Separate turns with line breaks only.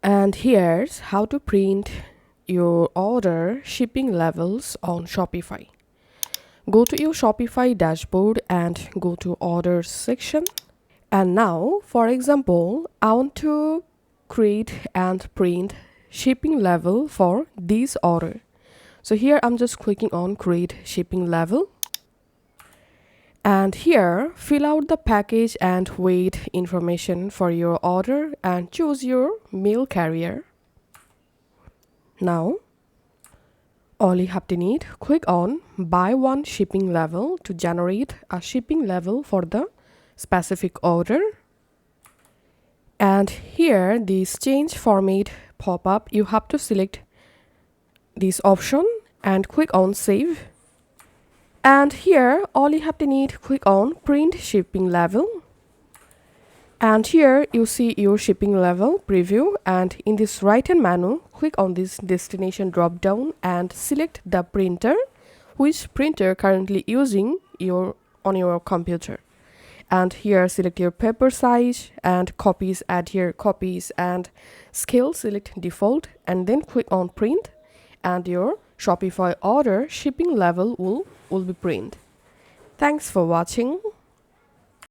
And here's how to print your order shipping levels on Shopify. Go to your Shopify dashboard and go to orders section. And now, for example, I want to create and print shipping level for this order. So here I'm just clicking on create shipping level. And here, fill out the package and weight information for your order and choose your mail carrier. Now, all you have to need, click on buy one shipping level to generate a shipping level for the specific order. And here, this change format pop-up, you have to select this option and click on save. And here, all you have to need, click on print shipping level. And here you see your shipping level preview, and in this right hand menu, click on this destination drop down and select the printer, which printer currently using on your computer. And here select your paper size and copies, add here copies and scale, select default, and then click on print, and your Shopify order shipping level will be printed. Thanks for watching.